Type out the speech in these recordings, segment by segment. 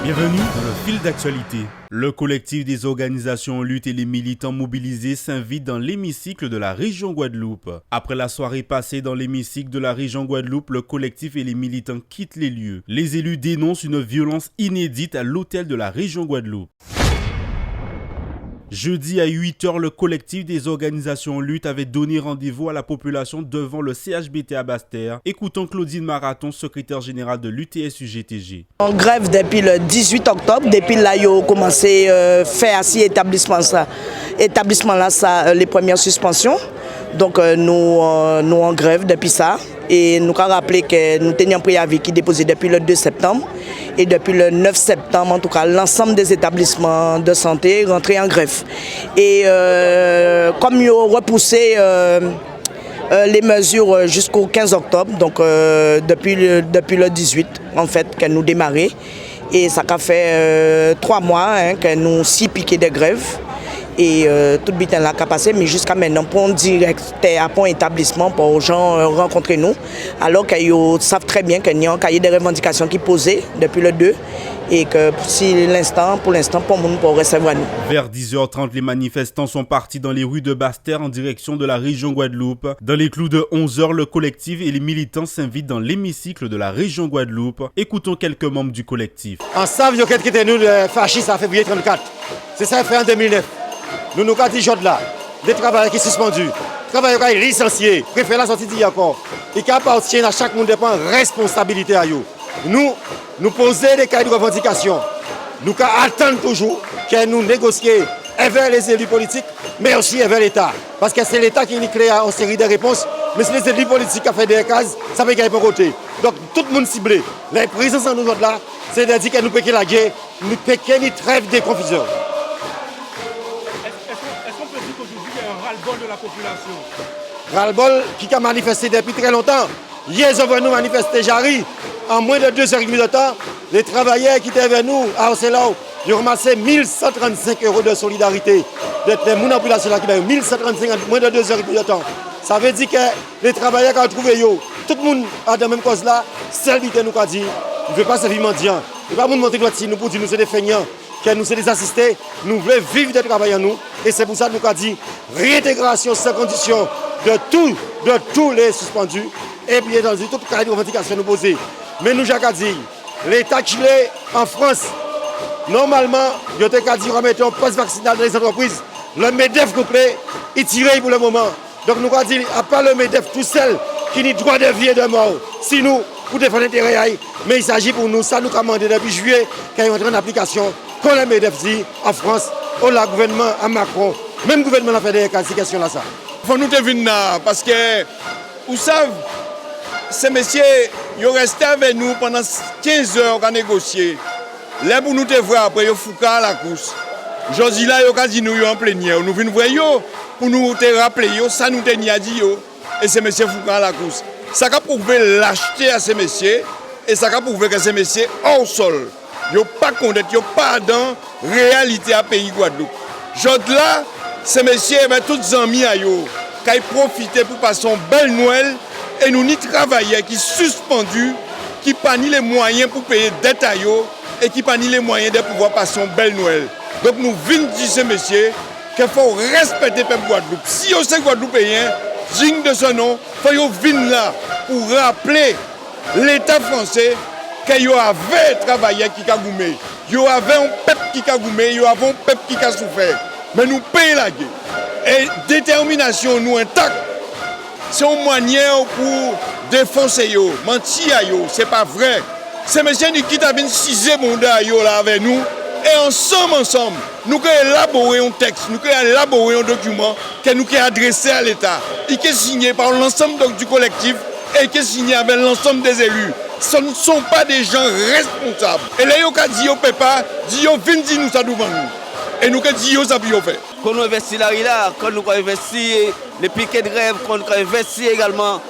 Bienvenue dans le fil d'actualité. Le collectif des organisations en lutte et les militants mobilisés s'invitent dans l'hémicycle de la région Guadeloupe. Après la soirée passée dans l'hémicycle de la région Guadeloupe, le collectif et les militants quittent les lieux. Les élus dénoncent une violence inédite à l'hôtel de la région Guadeloupe. Jeudi à 8h, le collectif des organisations en lutte avait donné rendez-vous à la population devant le CHBT à Basse-Terre. Écoutons Claudine Marathon, secrétaire générale de l'UTSUGTG. En grève depuis le 18 octobre, depuis là, ils ont commencé à faire 6 établissements là, les premières suspensions. Donc nous en grève depuis ça. Et nous avons rappelé que nous tenions un préavis qui est déposé depuis le 2 septembre. Et depuis le 9 septembre, en tout cas, l'ensemble des établissements de santé rentrés en grève. Et comme ils ont repoussé les mesures jusqu'au 15 octobre, donc depuis le 18, en fait, que nous démarrons. Et ça a fait 3 mois que nous 6 piquets de grève. Et tout le bitin là qui a passé, mais jusqu'à maintenant, pour un directeur, pour un établissement, pour les gens rencontrer nous, alors qu'ils savent très bien qu'il y a un cahier de revendications qui est posé depuis le 2 et que pour l'instant, pour nous, pour recevoir nous. Vers 10h30, les manifestants sont partis dans les rues de Basse-Terre en direction de la région Guadeloupe. Dans les clous de 11h, le collectif et les militants s'invitent dans l'hémicycle de la région Guadeloupe. Écoutons quelques membres du collectif. Ensemble, nous avons quitté nous, le fascisme, en février 34. C'est ça fait en 2009. Nous avons dit là, des travailleurs qui sont suspendus, travailleurs qui sont licenciés, préfèrent la sortie d'hier encore. Et qui appartiennent à chaque monde dépend responsabilité à eux. Nous posons des cahiers de revendication. Nous attendons toujours que nous négocions avec les élus politiques, mais aussi avec l'État. Parce que c'est l'État qui nous crée une série de réponses. Mais si les élus politiques ont fait des cases, ça veut dire qu'ils sont côté. Donc tout le monde ciblé. La présence en nous là, c'est de dire que nous péquons la guerre, nous péquons une trêve de confusion. De la population. Ras-le-bol qui a manifesté depuis très longtemps. Hier, ils ont venu manifester Jarry. En moins de 2h30 de temps, les travailleurs qui étaient avec nous à Océlan, ils ont ramassé 1135 € de solidarité. De la population qui a 1135 en moins de 2h30 de temps. Ça veut dire que les travailleurs qui ont trouvé, tout le monde a la même cause là. Celle qui nous a dit, ne veut pas se vivre mendiant. Il ne veut pas nous montrer nous pour dire nous sommes des feignants. Que nous sommes des assistés, nous voulons vivre de travail en nous. Et c'est pour ça que nous avons dit réintégration sans condition de tous les suspendus. Et bien entendu, toutes les revendications nous posées. Mais nous avons dit, l'État qui est en France, normalement, il a dit remettre un poste vaccinal dans les entreprises. Le MEDEF nous plaît, il tire pour le moment. Donc nous avons dit, à part le MEDEF, tout seul qui a droit de vie et de mort, si nous, pour défendre l'intérêt, mais il s'agit pour nous, ça nous a demandé depuis juillet, qu'il y ait en application. Quand le MEDEF dit en France, on a le gouvernement à Macron, même le gouvernement a fait des qualifications là. Il faut nous venir là, parce que, vous savez, ces messieurs, ils ont resté avec nous pendant 15 heures à négocier. Là, pour nous te voir, après, ils ont foutu à la course. Aujourd'hui, là, ils ont dit nous en plénière. Nous venons voir pour nous te rappeler, ça nous tenait à dire, et ces messieurs foutu à la course. Ça a prouvé l'acheter à ces messieurs, et ça a prouvé que ces messieurs hors sol. Ils n'ont pas condamné, ils n'ont pas dans la réalité à pays Guadeloupe. Aujourd'hui là, ces messieurs, tous les amis à eux, qui ont profité pour passer une belle Noël, et nous n'y travaillons, qui sont suspendus, qui n'ont pas ni les moyens pour payer des dettes à eux, et qui n'ont pas ni les moyens de pouvoir passer une belle Noël. Donc nous venons dire ces messieurs qu'il faut respecter le peuple Guadeloupe. Si vous êtes Guadeloupéen, digne de ce nom, il faut venir là pour rappeler l'État français qu'il y avait des travailleurs qui ont goumé, il y avait un peuple qui a goumé, il y avait un peuple qui a souffert. Mais nous payons la guerre. Et détermination nous intacte. C'est une manière pour défoncer, mentir, ce n'est pas vrai. Ces messieurs qui ont cisé mon là avec nous. Et ensemble, nous avons élaboré un texte, nous avons élaboré un document que nous avons adressé à l'État. Il est signé par l'ensemble du collectif et qui est signé avec l'ensemble des élus. Ce ne sont pas des gens responsables. Et là, ils ont dit, on ne peut pas, ils ont dit nous ça devant nous. Et nous avons dit, ça peut faire. Quand nous investissons là, quand nous avons investi les piquets de grève, quand nous avons investi également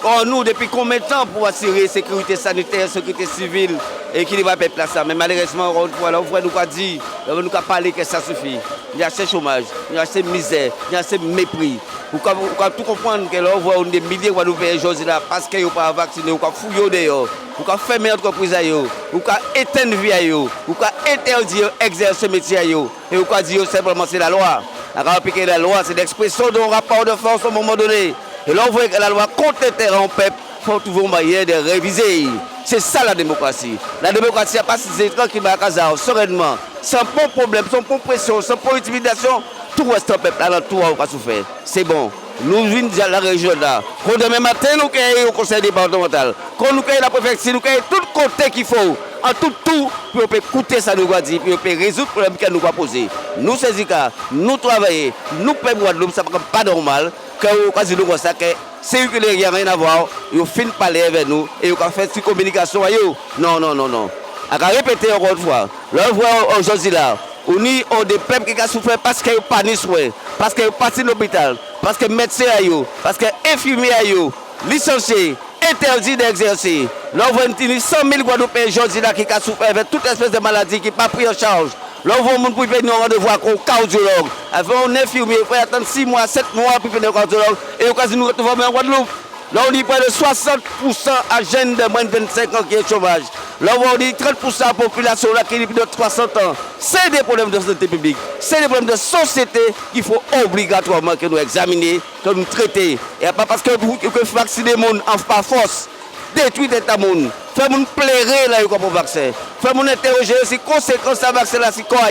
en nous depuis combien de temps pour assurer la sécurité sanitaire, sécurité civile et qui ne va pas placer ça. Mais malheureusement, voilà, nous avons dit, nous avons parlé que ça suffit. Il y a assez de chômage, il y a assez de misère, il y a assez de mépris. Vous pouvez tout comprendre que là, on voit des milliers de Guadeloupéens aujourd'hui là parce qu'ils n'ont pas vacciné, vous pouvez fouiller dehors, vous pouvez fermer l'entreprise, vous pouvez éteindre la vie, vous pouvez interdire d'exercer le métier, et vous pouvez dire simplement c'est la loi. Alors, appliquer la loi, c'est l'expression d'un rapport de force à un moment donné. Et là, on voit que la loi contre le terrain, peuple, il faut trouver un moyen de réviser. C'est ça la démocratie. La démocratie a passé tranquillement à Casa, sereinement, sans pas de problème, sans pas de pression, sans pas d'intimidation. Tout reste au peuple, alors tout va souffrir. C'est bon. Nous venons de la région là. Quand demain matin, nous sommes au conseil départemental. Quand nous sommes la préfecture, nous sommes tout côté qu'il faut. En tout, pour écouter ça nous va dire, pour résoudre le problème que nous va poser. Nous, syndicats, nous travaillons, nous payons Guadeloupe, ça n'est pas normal que nous comme ça, que c'est que les rien à voir, ils finissent parler avec nous et ils ont fait une communication avec nous. Non. On va répéter encore une fois. Là, on voit aujourd'hui là. On a des peuples qui ont souffert parce qu'ils n'ont pas de soins, parce qu'ils n'ont pas de l'hôpital, parce que les médecins, parce que les infirmiers, licenciés, interdits d'exercer. Là, on voit 100 000 Guadeloupéens aujourd'hui qui ont souffert avec toute espèce de maladie qui n'est pas pris en charge. Là, on voit les gens qui viennent nous rendez-vous avec un cardiologue, avec un infirmier, il faut attendre 6 mois, 7 mois pour venir au cardiologue et on va nous retrouver en Guadeloupe. Là, on dit près de 60% à jeunes de moins de 25 ans qui est chômage. Là, on dit 30% de la population là, qui est plus de 60 ans. C'est des problèmes de santé publique. C'est des problèmes de société qu'il faut obligatoirement que nous examiner, que nous traiter. Et pas parce que vous vaccinez les gens par force, détruire l'état monde. Faites-nous plairer là pour le vaccin. Faites-nous interroger si conséquences de vaccin là, si quoi.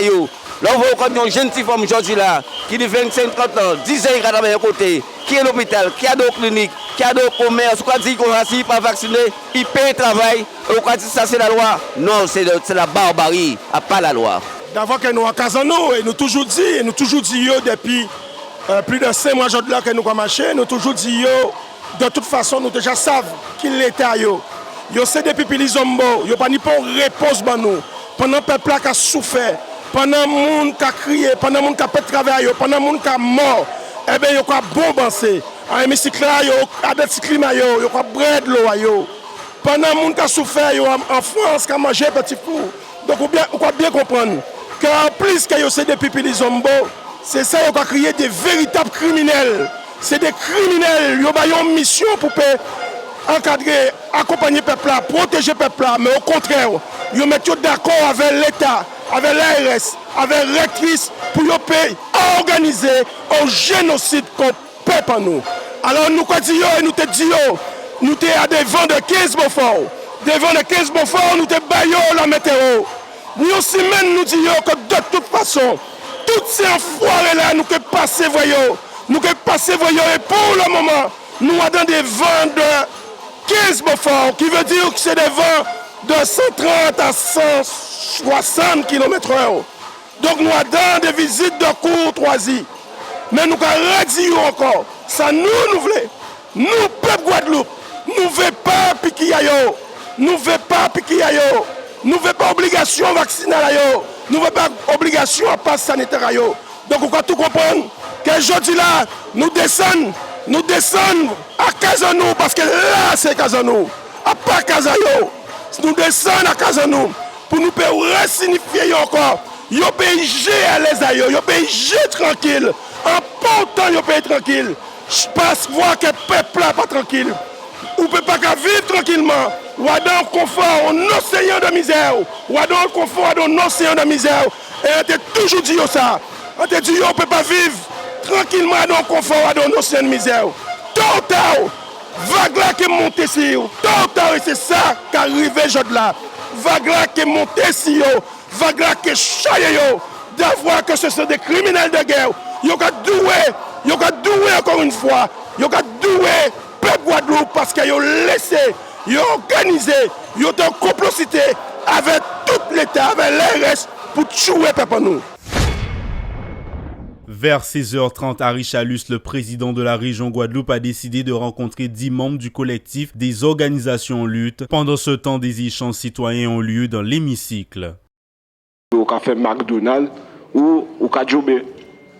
Là, on voit quand une jeune femme aujourd'hui là, qui a 25-30 ans, 10 ans, qui est à côté, qui est à l'hôpital, qui a des cliniques, qui a des commerces, qui dit qu'on n'est pas vacciné, il paye le travail, et on dit ça c'est la loi. Non, c'est la barbarie, pas la loi. D'abord que nous en Casano, et nous toujours dit depuis plus de 5 mois aujourd'hui que nous avons marché, nous toujours dit de toute façon nous déjà savons qu'il l'État c'est depuis les zombo, il n'y a pas ni pour réponse pour nous. Pendant le peuple qui a souffert, pendant le monde qui a crié, pendant le monde qui a fait travail, pendant le monde qui a mort, eh bien, il y a bombardé. En hémicycle, il y a des climats, il y a bread l'eau. Pendant le monde qui a souffert, en France, qui a mangé petit fou. Donc, on peut bien comprendre qu'en plus que c'est depuis les zombo, c'est ça qui a créé des véritables criminels. C'est des criminels, ils ont une mission pour encadrer, accompagner le peuple, protéger le peuple, mais au contraire, ils mettent d'accord avec l'État, avec l'ARS, avec rectrice pour organiser un génocide qu'on peut pas nous. Alors nous disons et nous te disons, nous sommes à des vents de 15 Beaufort. Des vents de 15 Beaufort, nous te baillons la météo. Nous aussi même nous disons que de toute façon, toutes ces enfoirés là, nous sommes passés voyons. Nous sommes passés voyons et pour le moment, nous avons des vents de 15 Beaufort, qui veut dire que c'est des vents de 130 à 160 km/h. Donc nous avons des visites de courtoisie. Mais nous avons dit encore, ça nous voulons. Nous, peuple Guadeloupe, nous ne voulons pas piquer. Nous ne voulons pas piquer. Nous ne voulons pas obligation vaccinale. Nous ne voulons pas obligation à passe sanitaire. Donc on doit tout comprendre que aujourd'hui là, nous descendons à Casanou, parce que là c'est Casanou, à pas Casayo. Nous descendons à Casanou pour nous ressignifier encore. Yo pays à l'aise à yo pays tranquille. En portant yo pays tranquille. Je passe voir que le peuple là pas tranquille. Ou peut pas vivre tranquillement. Ou dans le confort, un océan de misère. Ou dans le confort, un océan de misère. Et on t'a toujours dit ça. On t'a dit on peut pas vivre tranquillement dans le confort, dans un océan de misère. Total, vague là qui est montée sur vous. Total, et c'est ça qui arrive aujourd'hui là. Vague là qui est montée sur vous. Vague là qui est chaillée d'avoir que ce sont des criminels de guerre. Ils ont doué encore une fois. Ils ont doué peuple Guadeloupe parce qu'ils ont laissé, ils ont organisé, ils ont complocité avec tout l'État, avec l'ARS pour tuer peuple nous. Vers 16h30 à Richalus, le président de la région Guadeloupe a décidé de rencontrer 10 membres du collectif des organisations en lutte. Pendant ce temps, des échanges citoyens ont lieu dans l'hémicycle. Au café McDonald's ou au Kajobé.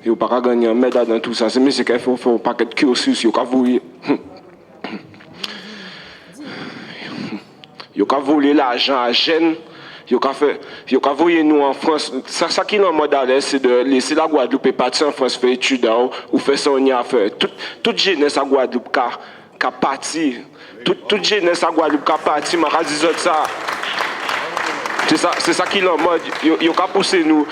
Et au pas gagner un médaille dans tout ça. C'est mieux qu'il faut faire un paquet de cursus. Il faut voler l'argent à jeunes. Yo ka voyer nous en France. Ça qui est en mode à l'aise, c'est de laisser la Guadeloupe et partir en France faire études ou faire ça on y a fait. Toute jeunesse à Guadeloupe qui a parti. Toute jeunesse à Guadeloupe qui a parti. Je dis ça. C'est ça qui est en mode. Yo ka pousser nous.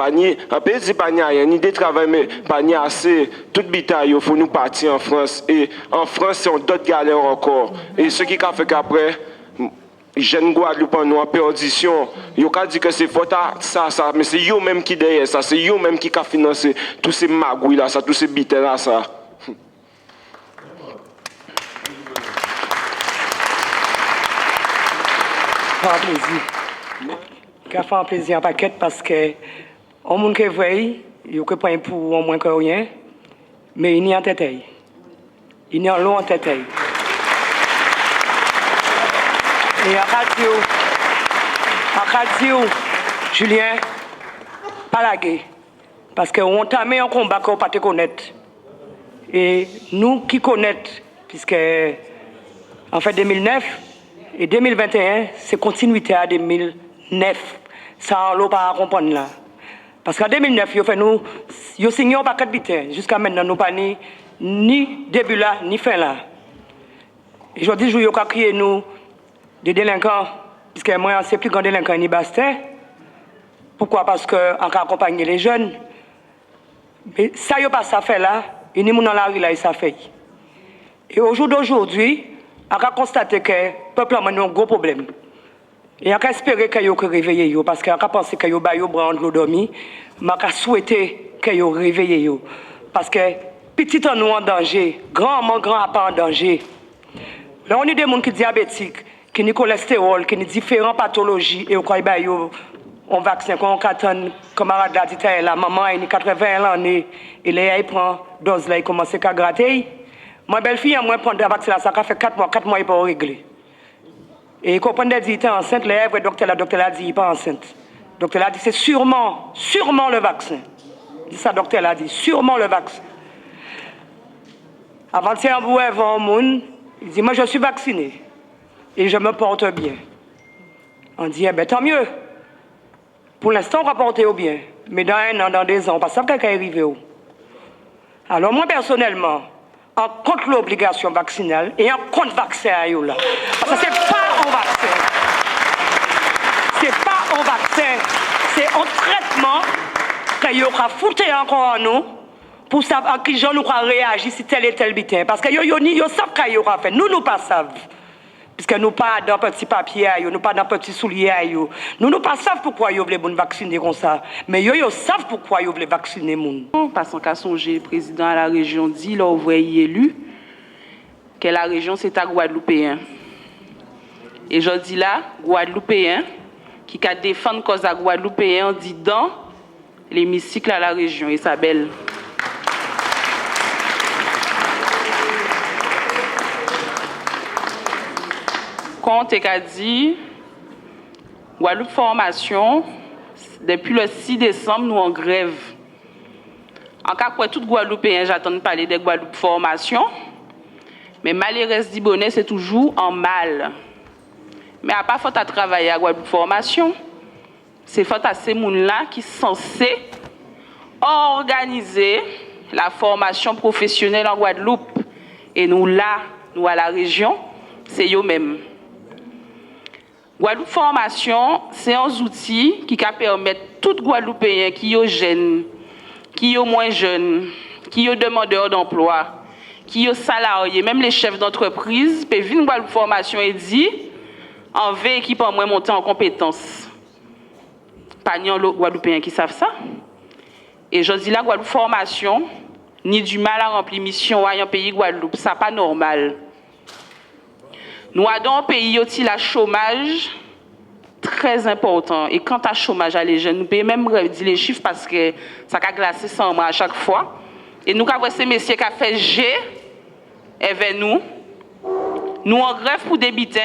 Un pays dit pas rien, ni de travail, mais pas assez. Toute bitaille, il faut nous partir en France. Et en France, c'est d'autres galères encore. Et ce qui a fait qu'après, jeunes Guadeloupe en en perdition, ils ont dit que c'est faute à ça, mais c'est eux même qui derrière ça, c'est eux même qui a financé tous ces magouilles là, tous ces bitailles là, ça. Pas un plaisir. Ça fait un plaisir en paquet parce que on monde qui voit, il y a pas pour au moins que rien, mais il n'y a en tête. Il n'y a l'eau en tête. Et en radio, Julien, pas la guerre. Parce qu'on t'a mis un combat qu'on ne peut pas te connaître. Et nous qui connaissons, puisque en fait 2009 et 2021, c'est continuité à 2009. Ça, on ne peut pas comprendre là. Parce qu'en 2009, ils ont signé un paquet de bitins. Jusqu'à maintenant, nous n'avons pas ni début là, ni fin là. Et je dis, ils ont crié nous des délinquants, puisque moi, c'est plus grand délinquant ni Bastin. Pourquoi? Parce qu'on a accompagné les jeunes. Mais ça, il n'y a pas ça fait là, et ni dans la rue là, ça fait. Et au jour d'aujourd'hui, on a constaté que le peuple a un gros problème. Et on a espéré qu'ils aient réveillé, parce qu'on a pensé qu'ils aient brandi de l'eau dormie, mais on a souhaité qu'ils aient réveillé. Parce que petit en nous en danger, grand pas en danger. Là, on a des gens qui sont diabétiques, qui ont cholestérol, qui ont différentes pathologies, et on a un vaccin qu'on attend, camarade l'a dit, la maman a 80 ans, et elle prend dose, là, il commence à gratter. Ma belle-fille, moi, prend le vaccin, ça fait 4 mois, il n'est pas réglé. Et il comprend qu'il était enceinte, le docteur a dit qu'il n'est pas enceinte. Le docteur a dit c'est sûrement le vaccin. Ça, le docteur a dit, sûrement le vaccin. Avant-hier, un monde, il dit, moi je suis vacciné et je me porte bien. On dit, eh bien tant mieux. Pour l'instant, on va porter au bien. Mais dans 1 an, dans 2 ans, on ne sait pas quand quelqu'un est arrivé. Alors moi, personnellement, en contre l'obligation vaccinale et en contre vaccin à là. Parce que ce n'est pas un vaccin. C'est pas un vaccin. C'est un traitement qu'il aura foutu encore en nous pour savoir à qui gens nous réagir si tel et tel bitin. Parce que ils savent qu'il y aura fait. Nous, nous pas savons. Puisque nous pas dans petit papier, nous pas dans petit soulier. Nous pas savons pourquoi ils veulent vacciner comme ça. Mais ils savent pourquoi ils veulent vacciner les gens. Parce qu'à songer, le président de la région dit, là, vous voyez élu, que la région c'est à Guadeloupéen. Et je dis là, Guadeloupéen, qui a défendu cause à Guadeloupéen, dit dans l'hémicycle à la région, Isabelle. Compte a dit, Guadeloupe Formation, depuis le 6 décembre, nous en grève. En cas quoi, tout Guadeloupéen, j'attends de parler de Guadeloupe Formation, mais malheureusement, Dibonnet, c'est toujours en mal. Mais à pas faute à travailler à Guadeloupe Formation, c'est faute à ces gens-là qui sont censés organiser la formation professionnelle en Guadeloupe. Et nous, là, nous à la région, c'est eux-mêmes. Guadeloupe Formation, c'est un outil qui permet tout Guadeloupéen qui est jeune, qui est moins jeune, qui est demandeur d'emploi, qui est salarié, même les chefs d'entreprise, peuvent venir Guadeloupe Formation et dire en veille équipe en moins monter en compétences. Pas ni en Guadeloupéens qui savent ça. Et je dis là, Guadeloupe Formation, ni du mal à remplir mission à un pays Guadeloupe, ça pas normal. Nous avons un pays où le chômage très important. Et quant à chômage à les jeunes, nous pouvons même dire les chiffres parce que ça a glacé sans moi à chaque fois. Et nous avons ces messieurs qui ont fait G avec nous. Nous en grève pour des bitins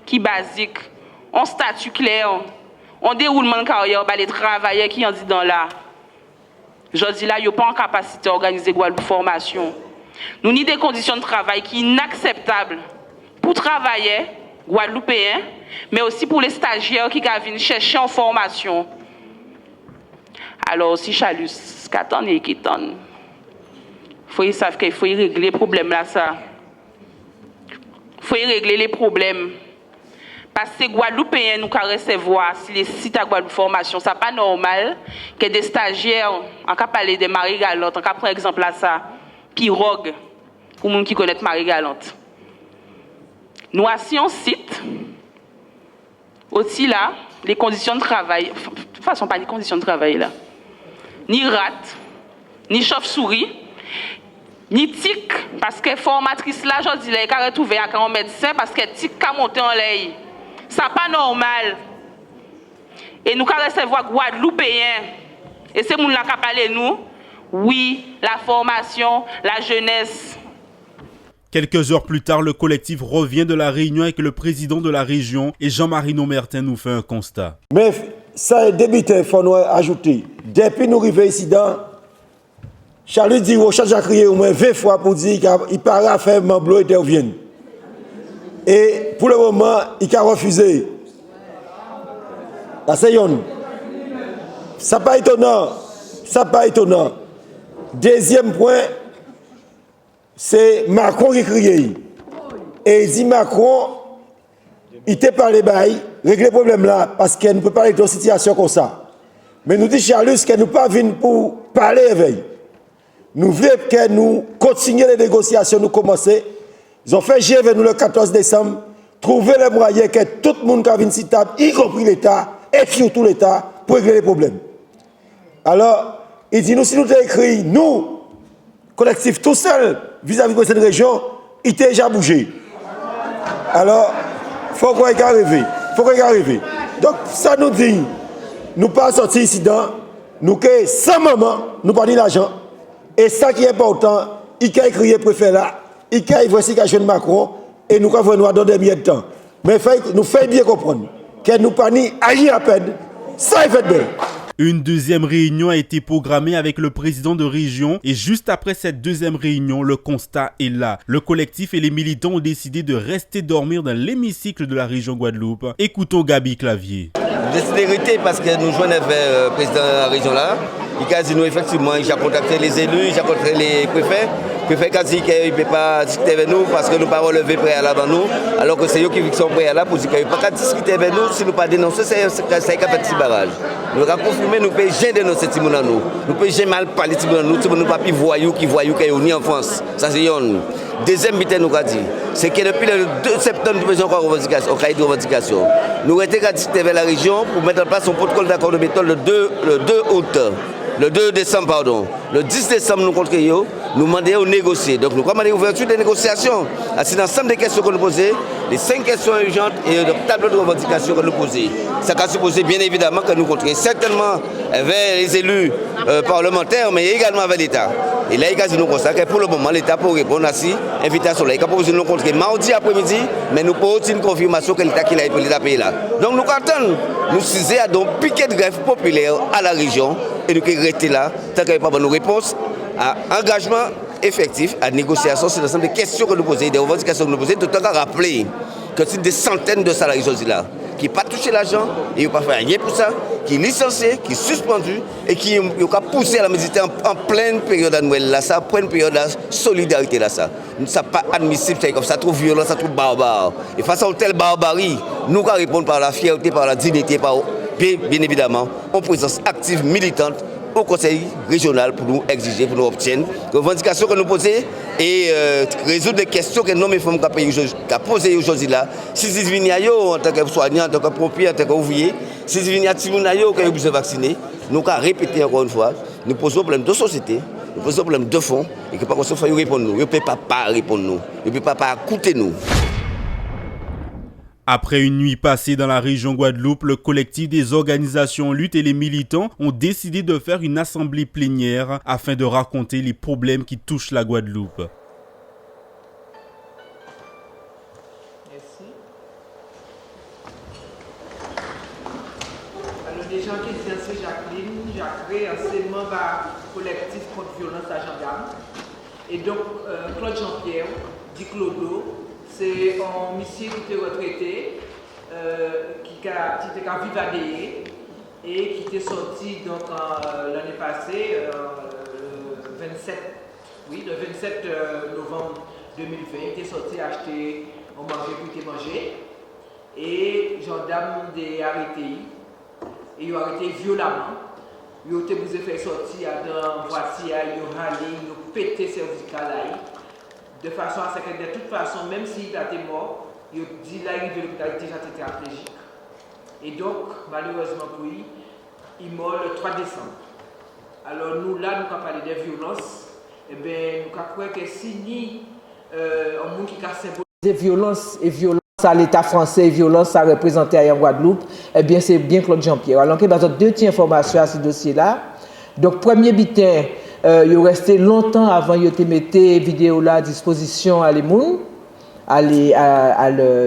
qui basiques. On statut clair. On déroulement de carrière, les travailleurs qui en dit dans là. Je dis là, ils n'ont pas en capacité d'organiser Guadeloupe Formation. Nous avons des conditions de travail qui sont inacceptables. Pour travailler, Guadeloupéens, mais aussi pour les stagiaires qui viennent chercher en formation. Alors aussi, Chalus, qu'attendent et qui attendent. Ils savent qu'il faut régler les problèmes là, ça. Il faut régler les problèmes. Parce que les Guadeloupéens nous recevoir si les sites à Guadeloupe formation, ça n'est pas normal que des stagiaires, en cas parler de Marie Galante, en cas par exemple là ça, pirogue, pour les gens qui connaissent Marie Galante. Nous assis en site, aussi là, les conditions de travail, de toute façon pas les conditions de travail là, ni rat, ni chauve-souris, ni tic, parce que formatrice là, je dis, elle a retrouvé à un médecin parce que tic a monté en l'air. Ça n'est pas normal. Et nous avons recevoir Guadeloupéens. Et c'est nous qui avons parlé nous. Oui, la formation, la jeunesse. Quelques heures plus tard, le collectif revient de la réunion avec le président de la région et Jean-Marie Nomertin nous fait un constat. Mais ça est débuté, il faut nous ajouter. Depuis nous arrivons ici, Charles dit au Charles a crié au moins 20 fois pour dire qu'il paraît à faire Mamblo et Dervienne. Et pour le moment, il a refusé. Ça n'est pas étonnant. Ça n'est pas étonnant. Deuxième point, c'est Macron qui crie. Et il dit Macron, il t'a parlé, régler le problème là, parce qu'elle ne peut pas régler une situation comme ça. Mais nous dit Charles qu'elle ne peut pas venir pour parler avec. Nous voulons que nous continuions les négociations, nous commencer. Ils ont fait GV nous le 14 décembre, trouver les moyens que tout le monde qui a une table, y compris l'État, et surtout l'État, pour régler les problèmes. Alors, il dit, nous, si nous avons écrit, nous, collectif tout seul, vis-à-vis de cette région, il était déjà bougé. Alors, il faut qu'on y arrive. Il faut qu'on y arrive. Donc, ça nous dit, nous pas sortir ici dedans, nous que sans maman, nous pas de l'argent. Et ça qui est important, il a écrit préfet là, il a voici qu'à jeune Macron, et nous avons dans des milliers de temps. Mais nous faisons bien comprendre que nous pas ni agir à peine, ça est fait bien. Une deuxième réunion a été programmée avec le président de région et juste après cette deuxième réunion, le constat est là. Le collectif et les militants ont décidé de rester dormir dans l'hémicycle de la région Guadeloupe. Écoutons Gabi Clavier. Décidérité parce que nous jouons avec le président de la région là. Il a dit nous effectivement, il a contacté les élus, il a contacté les préfets. Le préfet a dit qu'il ne peut pas discuter avec nous parce que nous ne pouvons pas relever préalable à nous, alors que c'est eux qui sont préalables pour dire qu'il ne peut pas discuter avec nous si nous ne pas dénoncer, c'est un petit barrage. Nous avons confirmé, nous ne pouvons jamais dénoncer ces gens. Nous ne pouvons jamais mal parler de ces gens. Nous ne pouvons pas voyous qui sont ni en France. Ça c'est une. Deuxième bité nous a dit, c'est que depuis le 2 septembre, nous faisons encore revendication, au cahier de revendication. Nous avons été discuter avec la région pour mettre en place un protocole d'accord de méthode le 2 août. Le 2 décembre, pardon. Le 10 décembre, nous contrions, nous demandions de négocier. Donc, nous avons demandé l'ouverture des négociations. C'est l'ensemble des questions que nous posons, les 5 questions urgentes et le tableau de revendication que nous posons. Ça a supposé, bien évidemment, que nous contrions certainement vers les élus parlementaires, mais également avec l'État. Et là, il a dit nous constatons que pour le moment, l'État peut répondre à cette invitation. Il a proposé de nous contrer mardi après-midi, mais nous avons une confirmation que l'État payé là. Donc, nous attendons, nous sommes à un piquet de grève populaire à la région. Et nous sommes restés là, tant qu'il n'y a pas de réponse à engagement effectif, à négociation sur l'ensemble des questions que nous posons, des revendications que nous posons, tout le temps à rappeler que c'est des centaines de salariés là qui n'ont pas touché l'argent, et qui n'ont pas fait rien pour ça, qui sont licenciés, qui sont suspendus, et qui ont poussé à la méditer en pleine période annuelle, là, ça, en pleine période de solidarité. Là, ça n'est pas admissible, c'est comme ça, trop violent, ça trop barbare. Et face à une telle barbarie, nous devons répondre par la fierté, par la dignité, par bien évidemment, en présence active, militante au conseil régional pour nous exiger, pour nous obtenir les revendications que nous posons et résoudre des questions que nos femmes ont posées aujourd'hui là. Si ils viennent en tant que soignant, en tant que pompier, en tant qu'ouvrier, si ils viennent à Timonayo, qui ont besoin de vacciner, nous avons répété encore une fois, nous posons un problème de société, nous posons un problème de fond et que par contre, il faut répondre nous. Il ne peut pas répondre nous, il ne peut pas écouter nous. Après une nuit passée dans la région Guadeloupe, le collectif des organisations lutte et les militants ont décidé de faire une assemblée plénière afin de raconter les problèmes qui touchent la Guadeloupe. Merci. Alors déjà, c'est Jacqueline, j'ai anciennement le collectif contre violence à gendarme. Et donc, Claude Jean-Pierre, dit Clodo, c'est un monsieur qui était retraité, qui était qu'à Vivadeye et qui était sorti donc l'année passée, le 27 novembre 2020, il était sorti acheter un manger pour te manger et gendarme des arrêtés et ils ont arrêté violemment. Ils ont été fait sortir dans la voiture, ils ont râlé, ils ont pété le cervical de façon à ce que de toute façon, même s'il était mort, ils ont dit là il était déjà tétraplégique. Et donc, malheureusement pour lui, il est mort le 3 décembre. Alors nous là, nous avons parlé de violence, et bien nous avons cru que si ni un monde qui a symbolisé violence et violence à l'État français et violence à représenter en Guadeloupe, eh bien c'est bien Claude Jean-Pierre. Alors il y a deux informations à ce dossier-là. Donc premier butin, il est resté longtemps avant de mettre vidéo là à disposition à les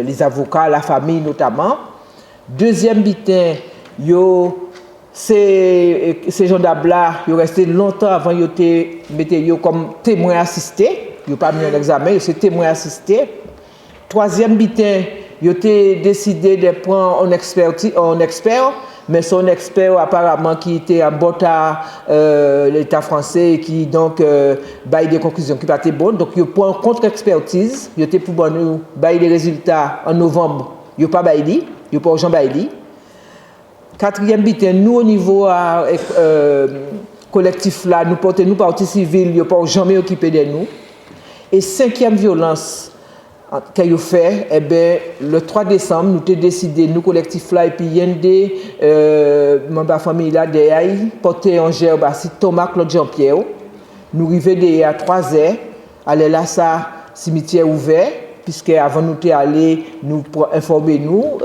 les avocats, la famille notamment. Deuxième butin, ces gendarmes-là, ils sont restés longtemps avant de mettre comme témoin assisté. Ils n'ont pas mis en examen, ils sont témoins assistés. Troisième butin, ils ont décidé de prendre un expert, mais son expert apparemment qui était en botte à l'État français et qui donc baille des conclusions qui n'étaient pas bonnes. Donc ils prennent une contre-expertise, ils étaient pour nous bailler les résultats en novembre, ils n'ont pas baillé, ils n'ont pas Jean baillé. Quatrième butin, nous au niveau collectif là, nous portons nous partie civile, ils n'ont pas jamais occupé de nous. Et cinquième violence qu'il a fait, eh bien, le 3 décembre, nous avons décidé, nous collectif là, et puis il y a des membres de la famille là, porter en gerbe à Thomas Claude Jean-Pierre. Nous arrivons à 3 heures, aller là, ça, cimetière ouvert, puisque avant nous aller nous informer nous,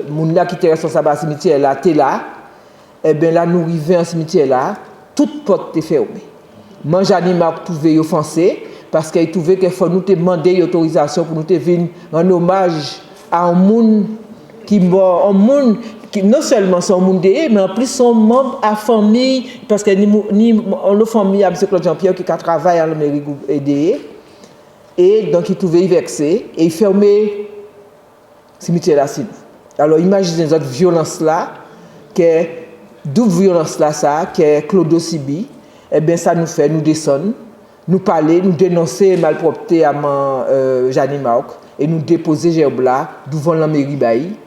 moun là qui était responsable du cimetière là, t'es là, eh bien là, nous arrivons au cimetière là, toute porte est fermée. Mange animal trouvé offensé. Parce qu'il trouvait qu'il faut nous demander l'autorisation pour nous venir en hommage à un monde qui mort, un monde qui non seulement sont monde mais en plus sont membres à famille, parce que nos familles à M. Claude Jean-Pierre qui travaille à la mairie aidé. Et donc il trouvait vexé et il fermait le cimetière là. Alors imaginez cette violence là, que double violence là, ça, que Claude Sibi, eh bien ça nous fait nous descendre. Nous parler, nous dénoncer malpropreté à Jeanne Marc et nous déposer Gerbla devant la mairie Bailly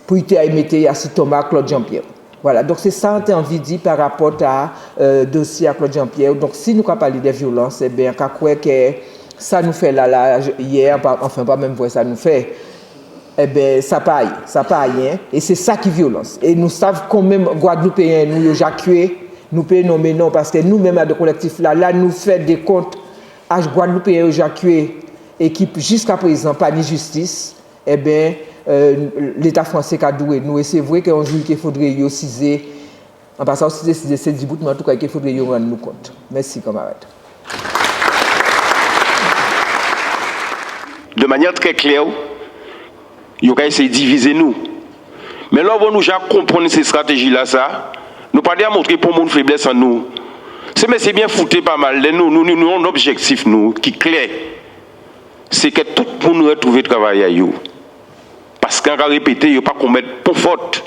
pour y mettre à Thomas Claude Jean-Pierre. Voilà, donc c'est ça qu'on a envie de dire par rapport à dossier à Claude Jean-Pierre. Donc si nous avons parlé de violence, eh bien, que ça nous fait là hier, enfin pas même voir ça nous fait, eh bien, ça pas rien. Et c'est ça qui est violence. Et nous savons quand même Guadeloupéens, nous éjacués. Nous pouvons nommer non, parce que nous-mêmes, à ce collectif-là, nous faisons des comptes à Guadeloupe et éjacué et qui, jusqu'à présent, pas de justice, eh bien, l'État français a doué nous. Et c'est vrai qu'un jour, il faudrait y aussi, en passant aussi, c'est 10 bouts, mais en tout cas, il faudrait y rendre nous compte. Merci, camarades. De manière très claire, il faut essayer de diviser nous. Mais là, nous comprenons ces stratégies-là, ça. Nous pas dire montrer pour mon faiblesse en nous. C'est bien fouté pas mal. Nous avons un objectif nous, qui est clair. C'est que tout le monde retrouve travail à vous. Parce qu'on a répété, il n'y a pas qu'on mette pour faute.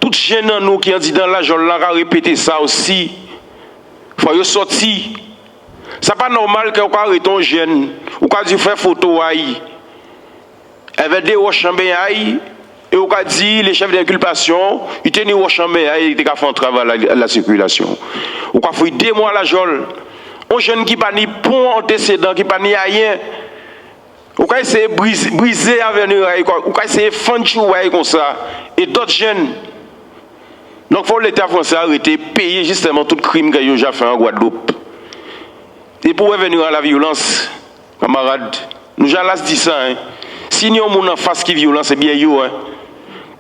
Tout jeune en nous qui ont dit dans la journée, on a répété ça aussi. Il faut sortir. Ce n'est pas normal qu'on arrête un jeune, ou qu'on dit faire photo aïe. Avec des rochambés aïe. Et on a dit, les chefs d'inculpation, ils tenaient au champ, ils étaient fait un travail à la circulation. On a fait 2 mois à la jolle. Un jeune qui n'a pas ni pont antécédent, qui n'a pas ni rien. On a essayé de briser l'avenir, on a essayé de faire chouaille comme ça. Et d'autres jeunes. Donc, il faut l'État français arrêter, payer justement tout crime qu'il a déjà fait en Guadeloupe. Et pour revenir à la violence, camarades, nous avons dit ça. Hein. Si nous avons en face qui violence, c'est bien yo. Hein.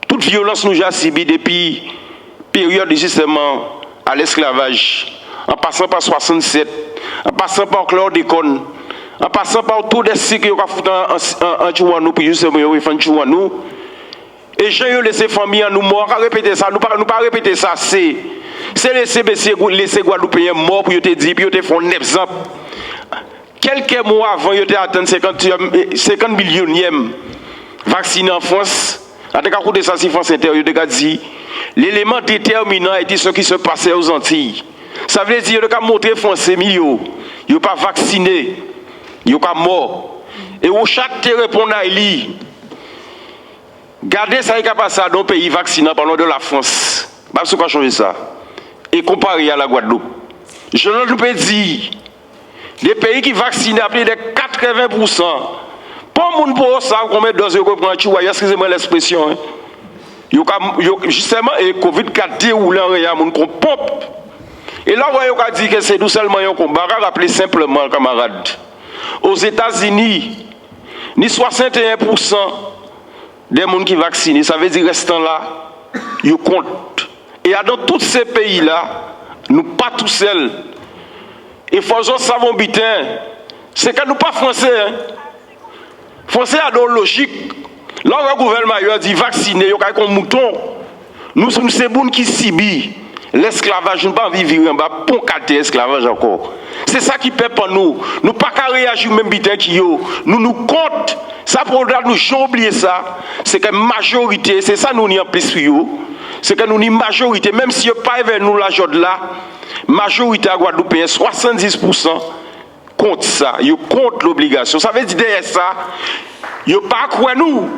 Toute violence nous a subi depuis la période justement à l'esclavage, en passant par 67, en passant par chlordécone, en passant par tout des cycles qui ont foutu en Chouanou, puis justement, ils ont fait en Chouanou. Et j'ai laissé famille à nous morts, à répéter ça, nous pas répéter ça, c'est laisser Guadeloupéens morts pour te dire, puis te faire un exemple. Quelques mois avant, ils ont atteint 50 millionième vacciné en France. En tout cas, écoutez ça, si France Inter, il a dit, l'élément déterminant était ce qui se passait aux Antilles. Ça veut dire qu'il a montré les Français, il n'a pas vacciné, il n'a pas mort. Et où chaque te répond à lui, gardez ça, il a passé dans un pays vaccinant pendant de la France. Pas ce qu'on changer ça. Et comparé à la Guadeloupe. Je ne peux dire, les pays qui vaccinent à plus de 80%, pas moun pour ça qu'on met dans un reprend chihuahua, excusez-moi l'expression. Justement, et Covid-4 déroule en réa moun qu'on pompe. Et là, on a dit que c'est tout seulement un combat. On va rappeler simplement, camarades. Aux États-Unis, ni 61% des gens qui vaccinent, ça veut dire restant là, ils comptent. Et dans tous ces pays-là, nous pas tout seuls. Et faisons savons bitin, c'est que nous pas français. Hein. Français a une logique. Là, le gouvernement a dit vacciner, il y a un mouton. Nous sommes ces gens qui subissent l'esclavage. Nous ne pouvons pas vivre en bas pour casser l'esclavage encore. C'est ça qui paie pour nous. Nous ne pouvons pas réagir même bitin qui yo. Nous nous comptons. Ça pour nous jamais oublier ça. C'est que majorité, c'est ça nous n'y en plus c'est que nous n'y majorité, même si pas avec nous la joie de là, majorité à Guadeloupe, 70% contre ça, ils contre l'obligation. Ça veut dire derrière ça, ils pas quoi nous,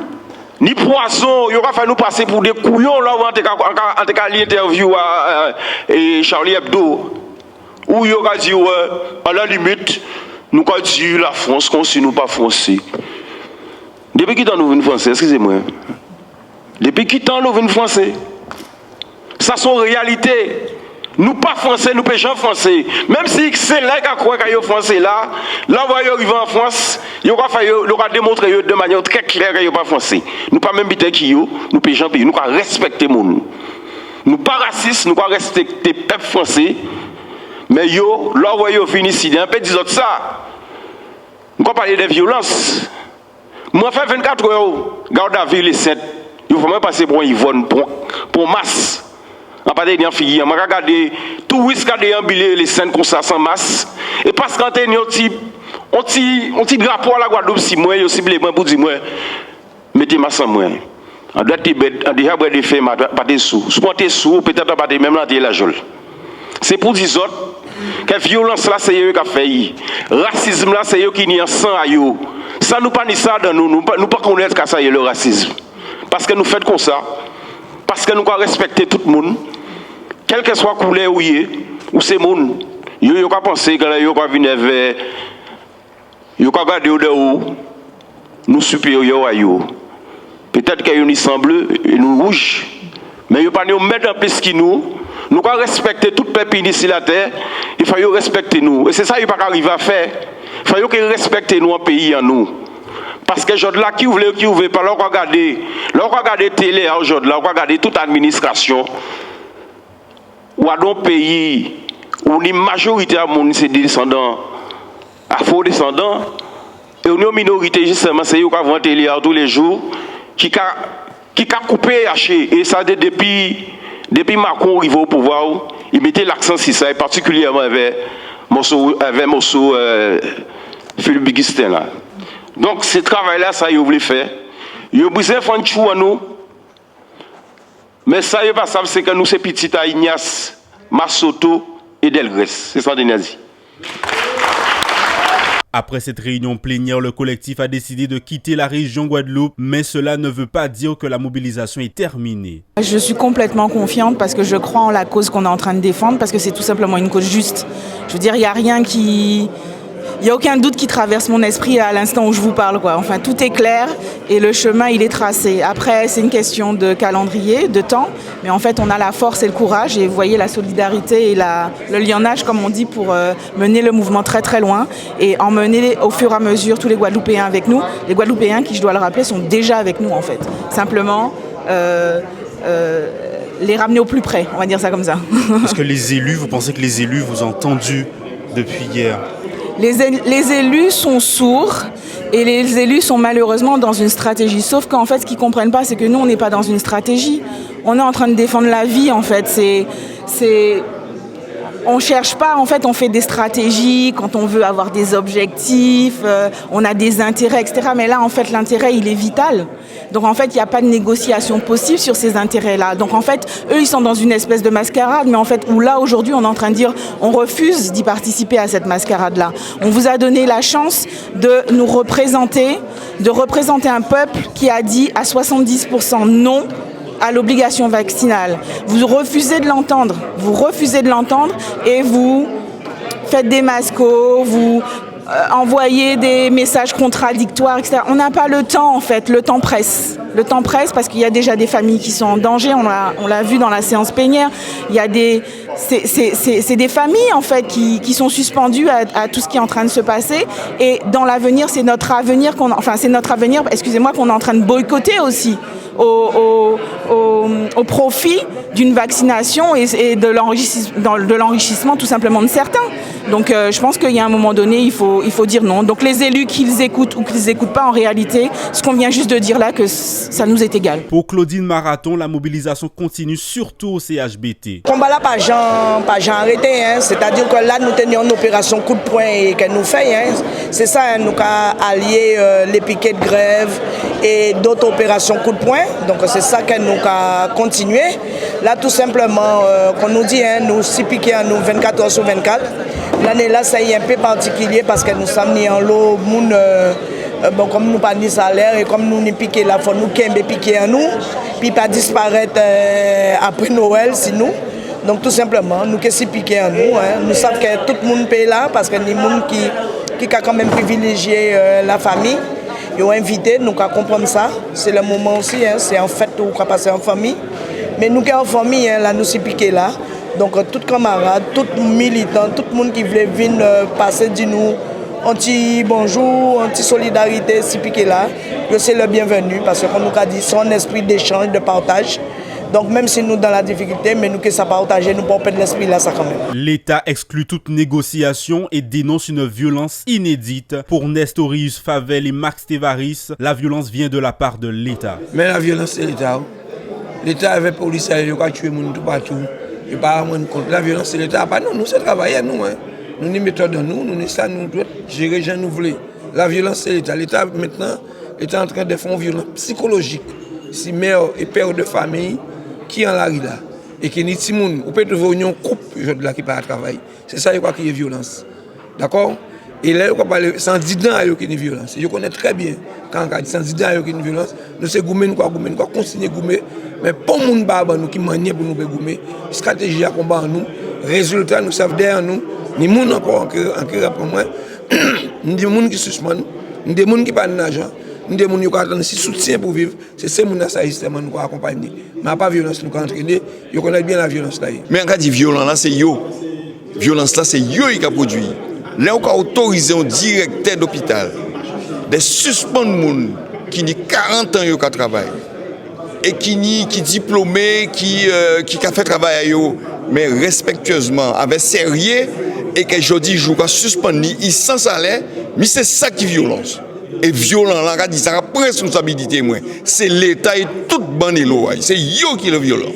ni poison, ils va faire nous passer pour des couillons là en tout cas l'interview à Charlie Hebdo, où ils va dire à la limite, nous avons dit la France comme si nous pas français. Depuis qui temps nous venons français, excusez-moi. Depuis qui temps nous venons français? Ça c'est une réalité. Nous pas français, nous pas gens français. Même si c'est là qu'on croit qu'il y a français là, là où ils arrivent en France, ils aura démontré de manière très claire qu'il n'y a pas français. Nous pas même biter qui yo, nous pas gens pays, nous pas respecter mon. Nous pas racistes, nous pas respecter peuple français. Mais yo, là où ils finissent ici, un peu disons ça. Nous pas parler de violence. Moi fait 24 heures, garde à ville les 7. Il faut même passer pour Yvonne pour masse. En partie d'un fille, on a regardé tout risque à déambuler les scènes comme ça sans masse. Et parce qu'on a un petit drapeau à la Guadeloupe, si moi, aussi simplement pour dire moi, mettez ma sans moi. On doit déjà des faits, pas des sous. Si on est sous, peut-être pas même là, la jolie. C'est pour dire autres que violence là, c'est eux qui a fait. Racisme là, c'est eux qui n'y a sang à eux. Ça nous pas ni ça dans nous, nous pas connaître que ça y est le racisme. Parce que nous faisons comme ça. Parce que nous devons respecter tout le monde. Quel que soit la couleur ou c'est monde, ils ne peuvent pas penser que ils peuvent venir vers, ils peuvent regarder de haut, nous supérieurs à eux. Peut-être qu'ils sont bleus et nous rouges, mais ils ne peuvent pas nous mettre en plus que nous. Nous devons respecter tout le peuple ici la terre, il faut respecter nous. Et c'est ça qu'ils ne peuvent pas arriver à faire. Il faut qu'ils respectent nous en pays en nous. Parce que aujourd'hui, là, qui ouvre, pas là, regarder télé aujourd'hui, là, regarder toute administration. Ou à un pays où la majorité de monde c'est des descendants, afro-descendants, et une minorité, justement, c'est eux qui vont télé tous les jours, qui a coupé, haché. Et ça, depuis Macron arrivé au pouvoir, il mettait l'accent sur ça, et particulièrement avec Mosso Philippe Bigustin là. Donc, ce travail-là, ça, ils voulaient faire. Ils ont besoin de faire un chou à nous. Mais ça, ils ne savent pas, c'est que nous, c'est petit à Ignace, Massoto et Delgrès. C'est ça, Denazi. Après cette réunion plénière, le collectif a décidé de quitter la région Guadeloupe, mais cela ne veut pas dire que la mobilisation est terminée. Je suis complètement confiante parce que je crois en la cause qu'on est en train de défendre, parce que c'est tout simplement une cause juste. Je veux dire, il n'y a rien qui... Il n'y a aucun doute qui traverse mon esprit à l'instant où je vous parle, quoi. Enfin, tout est clair et le chemin, il est tracé. Après, c'est une question de calendrier, de temps, mais en fait, on a la force et le courage et vous voyez la solidarité et le lionnage, comme on dit, pour mener le mouvement très très loin et emmener au fur et à mesure tous les Guadeloupéens avec nous. Les Guadeloupéens qui, je dois le rappeler, sont déjà avec nous, en fait. Simplement... les ramener au plus près, on va dire ça comme ça. Est-ce que les élus, vous pensez que les élus vous ont entendu depuis hier ? Les élus sont sourds et les élus sont malheureusement dans une stratégie. Sauf qu'en fait, ce qu'ils ne comprennent pas, c'est que nous, on n'est pas dans une stratégie. On est en train de défendre la vie, en fait. on cherche pas, en fait, on fait des stratégies quand on veut avoir des objectifs, on a des intérêts, etc. Mais là, en fait, l'intérêt, il est vital. Donc, en fait, il n'y a pas de négociation possible sur ces intérêts-là. Donc, en fait, eux, ils sont dans une espèce de mascarade, mais en fait, où là, aujourd'hui, on est en train de dire, on refuse d'y participer à cette mascarade-là. On vous a donné la chance de nous représenter, de représenter un peuple qui a dit à 70% non à l'obligation vaccinale. Vous refusez de l'entendre, et vous faites des mascos, vous envoyez des messages contradictoires, etc. On n'a pas le temps, en fait, le temps presse. Le temps presse parce qu'il y a déjà des familles qui sont en danger, on l'a vu dans la séance plénière. Il y a c'est des familles, en fait, qui sont suspendues à tout ce qui est en train de se passer. Et dans l'avenir, c'est notre avenir qu'on est en train de boycotter aussi. Au profit d'une vaccination et de l'enrichissement tout simplement de certains. Donc je pense qu'il y a un moment donné, il faut dire non. Donc les élus, qu'ils écoutent ou qu'ils n'écoutent pas, en réalité, ce qu'on vient juste de dire là, que ça nous est égal. Pour Claudine Marathon, la mobilisation continue surtout au CHBT. Le combat là, pas Jean arrêté, hein. C'est-à-dire que là, nous tenions une opération coup de poing qu'elle nous fait. Hein. C'est ça, hein, nous avons allié les piquets de grève et d'autres opérations coup de poing. Donc c'est ça qu'elle nous a continué. Là, tout simplement, qu'on nous dit, hein, nous 6 piquets à nous 24 heures sur 24. L'année là, c'est un peu particulier parce que nous sommes mis en l'eau, bon, comme nous pas de salaire et comme nous n'y piquons là, il faut nous piquer en nous, puis pas disparaître après Noël, sinon. Donc tout simplement, nous qui sommes piqués en nous, hein, nous savons que tout le monde paye là parce que les gens qui a quand même privilégié la famille. Ils ont invité, nous à comprendre ça. C'est le moment aussi, hein, c'est en fait où on va passer en famille. Mais nous qui sommes en famille, hein, là, nous sommes piqués là. Donc, tous les camarades, tous les militants, tout le monde qui voulait venir passer, dire nous un petit bonjour, un petit solidarité, si piqué là, c'est le bienvenu parce qu'on nous a dit c'est un esprit d'échange, de partage. Donc même si nous dans la difficulté, mais nous que ça partager, nous ne pouvons pas perdre l'esprit là, ça quand même. L'État exclut toute négociation et dénonce une violence inédite. Pour Nestorius Favel et Max Tevaris, la violence vient de la part de l'État. Mais la violence c'est l'État. L'État avec les policiers, ils ont tué les gens tout partout. Et pas à moins compte. La violence c'est l'État. Pas nous, c'est travailler nous. Hein. Nous avons une méthode dans nous, nous ça, nous devons gérer les gens nous voulons. La violence c'est l'État. L'État maintenant est en train de faire une violence psychologique. Si mère et père de famille qui en la rue là et qui ni timoun ou peut trouver une couple là qui pas à travailler, c'est ça quoi qui est violence, d'accord. Et là on parler sans 10 ans qui est violence, je connais très bien quand on dit sans 10 ans qui est violence, nous c'est goumer quoi continuer goumer, mais pas monde ba nous qui manier pour nous goumer, stratégie à combat en nous, résultat nous savent derrière nous, ni monde encore pour moi, ni des monde qui suspend, ni des monde qui pas d'argent. Nous avons des soutien pour vivre, c'est ces gens qui nous accompagnent. Mais pas violence, nous entraîner, nous connaissons bien la violence là. Mais quand on dit violence là, c'est yo. Violence là, c'est yo qui a produit. Là, on a autorisé un directeur d'hôpital, des suspens de gens qui ont 40 ans qui travaillent, et qui sont diplômés, qui ont fait travail, mais respectueusement, avec sérieux, et que je dis, je suis suspendu, ils sans salaire, mais c'est ça qui est violence. Et violent, là, on dit ça, responsabilité, c'est l'État et toute bande de l'eau, c'est eux qui est le violent.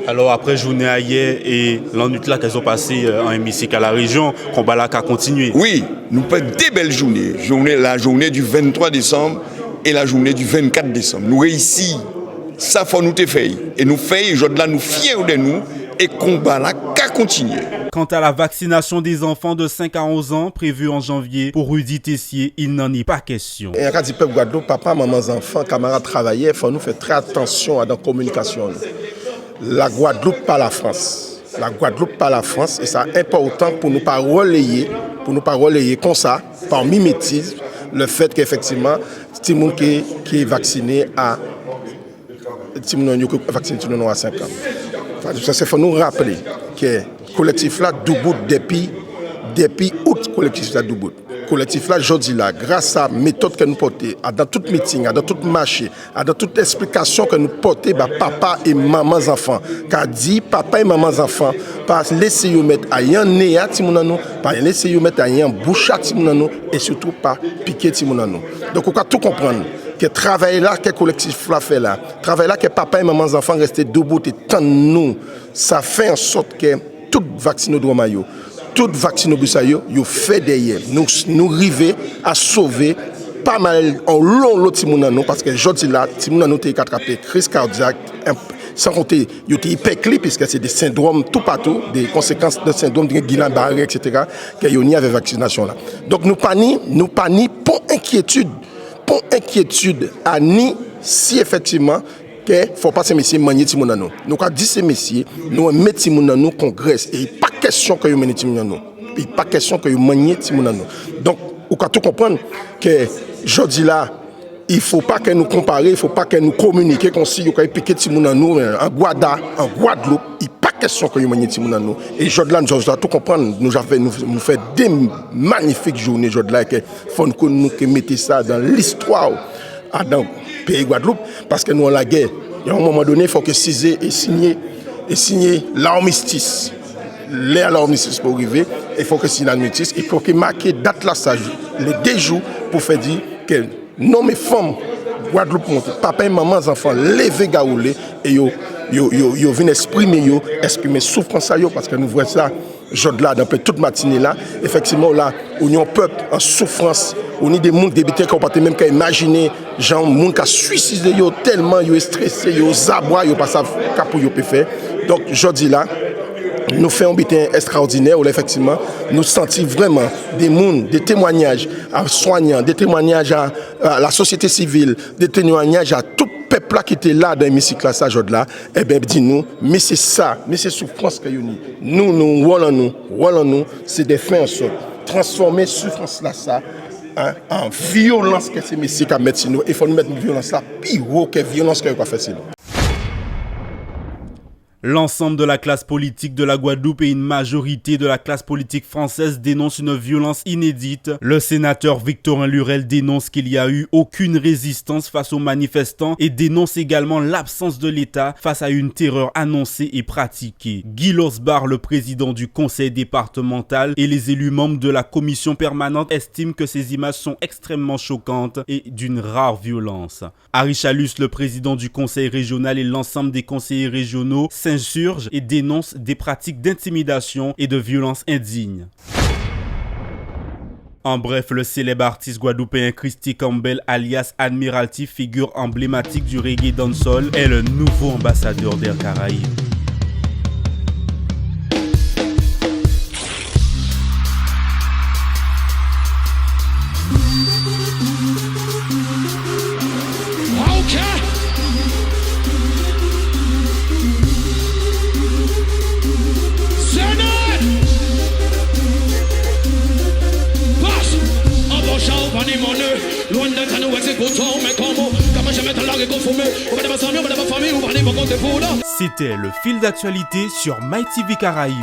Alors après journée hier et l'ennui là qu'elles ont passé en hémicycle à la région, combat là a continué. Oui, nous faisons des belles journées. La journée du 23 décembre et la journée du 24 décembre. Nous réussissons. Ça faut nous te faire. Et nous faisons, aujourd'hui là, nous fiers de nous et combat là qu'à continuer. Quant à la vaccination des enfants de 5 à 11 ans prévue en janvier, pour Rudy Tessier, il n'en est pas question. Et quand il peuple Guadeloupe, papa, maman, enfants, camarades travailleurs, il faut nous faire très attention à la communication. La Guadeloupe par la France. La Guadeloupe par la France, et c'est important pour ne pas relayer comme ça, par mimétisme, le fait qu'effectivement, tout le monde qui est vacciné à 5 ans. Il faut nous rappeler que le collectif là Doubout depuis août, collectif là Doubout. Collectif là, je dis là, grâce à la méthode que nous portons, dans tout meeting, dans tout marché, dans toute explication que nous portons, papa et maman enfants, qu'a dit papa et maman enfants, pas laisser vous mettre à un nez à Timounano, pas laisser vous mettre à un bouche à Timounano, et surtout pas piquer Timounano. Donc on peut tout comprendre. Que travail là que le collectif là fait là, travail là que papa et maman enfants restent debout et tant nous, ça fait en sorte que tout vaccinodrome yo, tout vaccinobus yo fait derrière. Nous arriver à sauver pas mal en long l'autre Timounano parce que jodi là Timounano t'es attrapé crise cardiaque sans compter il était hyperclé puisque c'est des syndromes tout partout, des conséquences de syndrome de Guillain-Barré etc. que y a avec vaccination là. Donc nous pas ni pour inquiétude à ni si effectivement que faut pas ces messieurs manier Timounano. Nous avons dit ces messieurs nous mettre Timounano congrès et pas question que yo manier Timounano. Et pas question que yo manier Timounano. Donc on peut tout comprendre que jodi là il ne faut pas que nous comparions, il ne faut pas que nous communiquions comme si nous avons piqué Timounano en Guadeloupe. Il n'est pas question que nous manions Timounano. Et aujourd'hui, nous devons tout comprendre. Nous faisons des magnifiques journées aujourd'hui. Il faut que nous mettions ça dans l'histoire dans le pays Guadeloupe. Parce que nous avons la guerre. Et à un moment donné, il faut que Cizé ait signé l'armistice. L'armistice pour arriver. Il faut que signer l'armistice. Il faut que marque date là, les 2 jours pour faire dire que non mes femmes Guadeloupe monte papa et maman enfants lever gaoulé et yo viennent exprimer souffrance parce que nous voyons ça aujourd'hui là dans toute matinée là effectivement là on a un peuple en souffrance on a des monde débités qu'on peut même imaginer gens monde qui suicidé yo tellement yo stressé yo zabois yo pas ça capou yo peut faire donc aujourd'hui là nous faisons un bulletin extraordinaire où effectivement nous sentons vraiment des témoignages à soignants, des témoignages à la société civile, des témoignages à tout peuple qui était là dans l'hémicycle là, ça aujourd'hui là, eh bien dis-nous, mais c'est ça, mais c'est souffrance que nous roulons, c'est des fins en sorte, transformer souffrance là ça en violence que ces messieurs qui mettent sur nous, il faut nous mettre une violence là pire que violence que qu'on fait sur nous. L'ensemble de la classe politique de la Guadeloupe et une majorité de la classe politique française dénoncent une violence inédite. Le sénateur Victorin Lurel dénonce qu'il n'y a eu aucune résistance face aux manifestants et dénonce également l'absence de l'État face à une terreur annoncée et pratiquée. Guy Losbar, le président du conseil départemental et les élus membres de la commission permanente estiment que ces images sont extrêmement choquantes et d'une rare violence. Harry Chalus, le président du conseil régional et l'ensemble des conseillers régionaux s'insurgent et dénoncent des pratiques d'intimidation et de violence indignes. En bref, le célèbre artiste guadeloupéen Christy Campbell alias Admiralty, figure emblématique du reggae dancehall, est le nouveau ambassadeur d'Air Caraïbes. C'était le fil d'actualité sur MyTV Caraïbes.